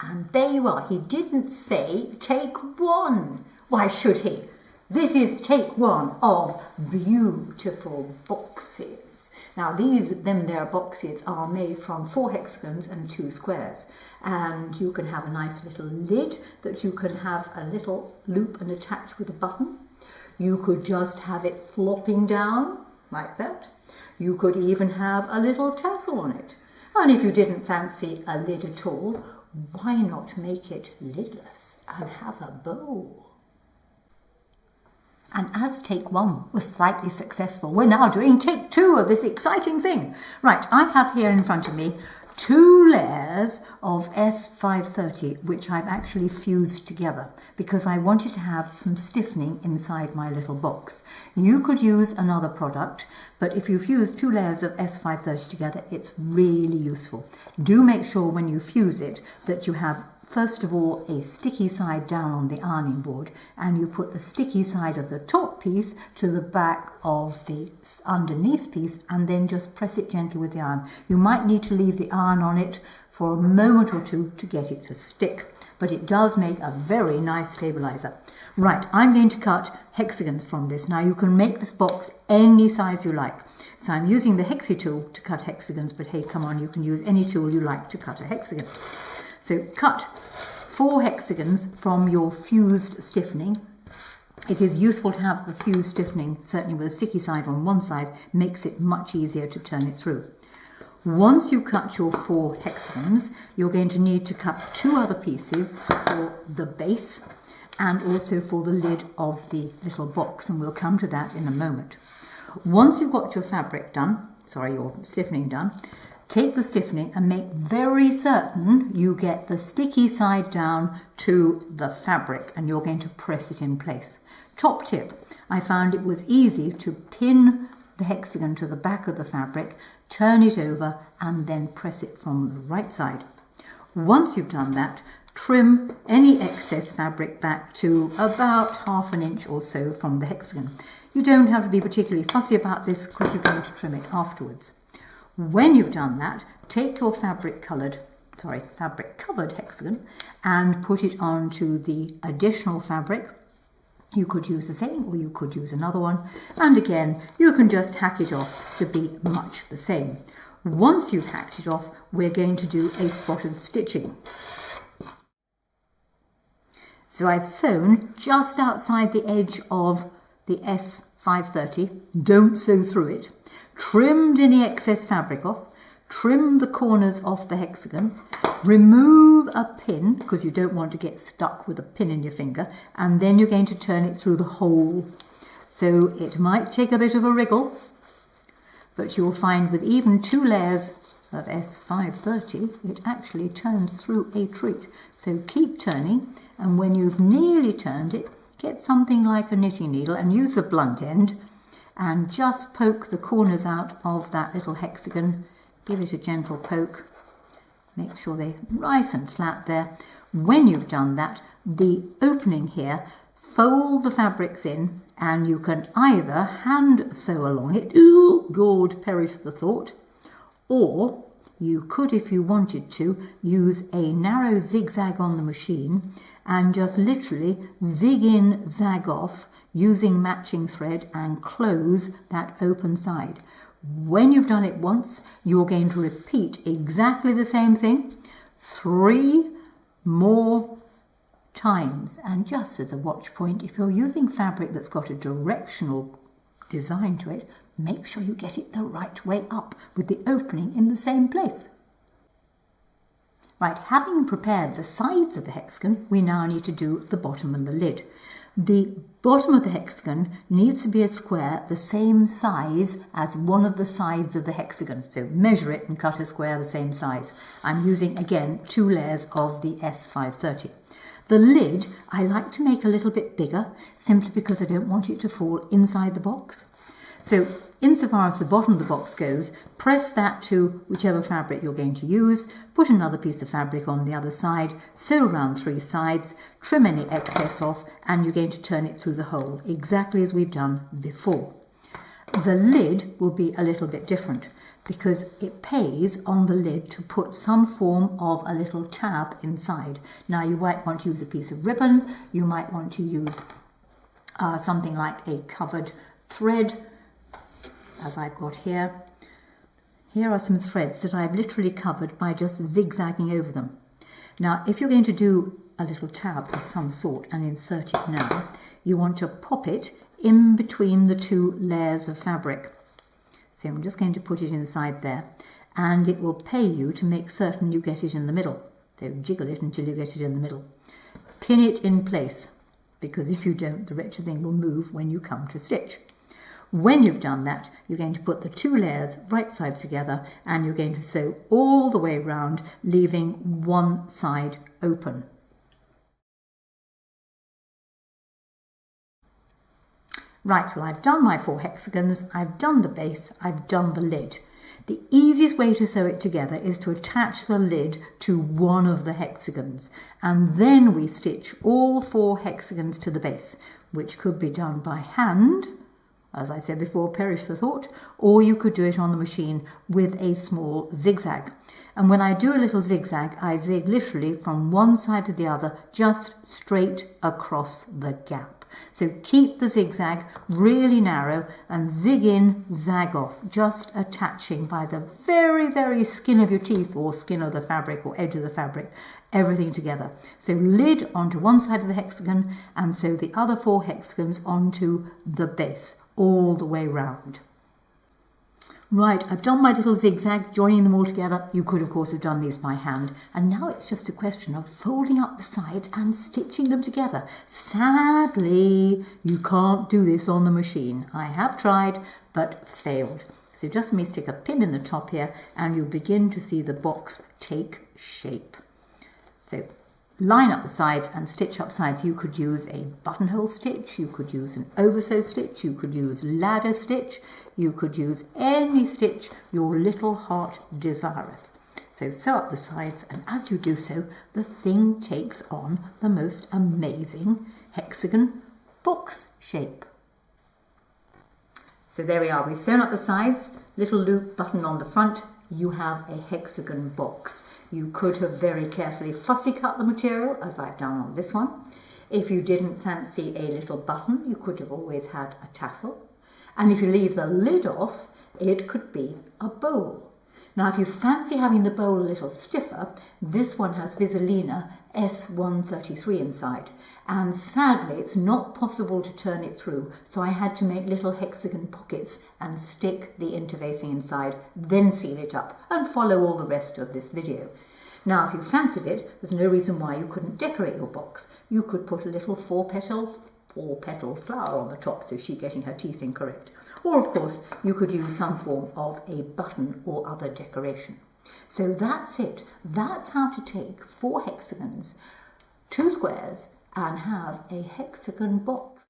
And there you are. He didn't say take one. Why should he? This is take one of beautiful boxes. Now their boxes are made from 4 hexagons and 2 squares. And you can have a nice little lid that you can have a little loop and attach with a button. You could just have it flopping down like that. You could even have a little tassel on it. And if you didn't fancy a lid at all, why not make it lidless and have a bowl? And as take 1 was slightly successful, we're now doing take 2 of this exciting thing. Right, I have here in front of me 2 layers of S530, which I've actually fused together because I wanted to have some stiffening inside my little box. You could use another product, but if you fuse 2 layers of S530 together, it's really useful. Do make sure when you fuse it that you have, first of all, a sticky side down on the ironing board, and you put the sticky side of the top piece to the back of the underneath piece, and then just press it gently with the iron. You might need to leave the iron on it for a moment or two to get it to stick, but it does make a very nice stabilizer. Right, I'm going to cut hexagons from this. Now you can make this box any size you like. So I'm using the hexi tool to cut hexagons, but hey, come on, you can use any tool you like to cut a hexagon. So cut 4 hexagons from your fused stiffening. It is useful to have the fused stiffening, certainly with a sticky side on one side, makes it much easier to turn it through. Once you cut your 4 hexagons, you're going to need to cut 2 other pieces for the base and also for the lid of the little box, and we'll come to that in a moment. Once you've got your fabric done, your stiffening done, take the stiffening and make very certain you get the sticky side down to the fabric, and you're going to press it in place. Top tip, I found it was easy to pin the hexagon to the back of the fabric, turn it over, and then press it from the right side. Once you've done that, trim any excess fabric back to about 1/2 inch or so from the hexagon. You don't have to be particularly fussy about this because you're going to trim it afterwards. When you've done that, take your fabric covered hexagon and put it onto the additional fabric. You could use the same or you could use another one. And again, you can just hack it off to be much the same. Once you've hacked it off, we're going to do a spotted stitching. So I've sewn just outside the edge of the S530. Don't sew through it. Trimmed any excess fabric off, trim the corners off the hexagon, remove a pin because you don't want to get stuck with a pin in your finger, and then you're going to turn it through the hole. So it might take a bit of a wriggle, but you'll find with even 2 layers of S530 it actually turns through a treat. So keep turning, and when you've nearly turned it, get something like a knitting needle and use the blunt end and just poke the corners out of that little hexagon. Give it a gentle poke. Make sure they're nice and flat there. When you've done that, the opening here, fold the fabrics in, and you can either hand sew along it, ooh, God, perish the thought, or you could, if you wanted to, use a narrow zigzag on the machine and just literally zig in, zag off, using matching thread, and close that open side. When you've done it once, you're going to repeat exactly the same thing 3 more times. And just as a watch point, if you're using fabric that's got a directional design to it, make sure you get it the right way up with the opening in the same place. Right, having prepared the sides of the hexagon, we now need to do the bottom and the lid. The bottom of the hexagon needs to be a square the same size as one of the sides of the hexagon. So measure it and cut a square the same size. I'm using, again, 2 layers of the S530. The lid I like to make a little bit bigger, simply because I don't want it to fall inside the box. So insofar as the bottom of the box goes, press that to whichever fabric you're going to use, put another piece of fabric on the other side, sew around 3 sides, trim any excess off, and you're going to turn it through the hole, exactly as we've done before. The lid will be a little bit different because it pays on the lid to put some form of a little tab inside. Now you might want to use a piece of ribbon, you might want to use something like a covered thread, as I've got here. Here are some threads that I've literally covered by just zigzagging over them. Now if you're going to do a little tab of some sort and insert it now, you want to pop it in between the two layers of fabric. So I'm just going to put it inside there, and it will pay you to make certain you get it in the middle. So jiggle it until you get it in the middle. Pin it in place, because if you don't, the wretched thing will move when you come to stitch. When you've done that, you're going to put the two layers right sides together, and you're going to sew all the way around, leaving one side open. Right, well, I've done my 4 hexagons, I've done the base, I've done the lid. The easiest way to sew it together is to attach the lid to one of the hexagons, and then we stitch all 4 hexagons to the base, which could be done by hand, as I said before, perish the thought, or you could do it on the machine with a small zigzag. And when I do a little zigzag, I zig literally from one side to the other, just straight across the gap. So keep the zigzag really narrow and zig in, zag off, just attaching by the very, very skin of your teeth or skin of the fabric or edge of the fabric, everything together. So lid onto one side of the hexagon and so the other 4 hexagons onto the base, all the way round. Right, I've done my little zigzag, joining them all together. You could, of course, have done these by hand. And now it's just a question of folding up the sides and stitching them together. Sadly, you can't do this on the machine. I have tried, but failed. So just let me stick a pin in the top here, and you'll begin to see the box take shape. So line up the sides and stitch up sides. You could use a buttonhole stitch, you could use an oversew stitch, you could use ladder stitch, you could use any stitch your little heart desireth. So sew up the sides, and as you do so, the thing takes on the most amazing hexagon box shape. So there we are, we've sewn up the sides, little loop button on the front, you have a hexagon box. You could have very carefully fussy cut the material, as I've done on this one. If you didn't fancy a little button, you could have always had a tassel. And if you leave the lid off, it could be a bowl. Now, if you fancy having the bowl a little stiffer, this one has Vlieseline S133 inside. And sadly, it's not possible to turn it through, so I had to make little hexagon pockets and stick the interfacing inside, then seal it up, and follow all the rest of this video. Now, if you fancied it, there's no reason why you couldn't decorate your box. You could put a little four-petal flower on the top, so she's getting her teeth incorrect. Or, of course, you could use some form of a button or other decoration. So that's it. That's how to take 4 hexagons, 2 squares, and have a hexagon box.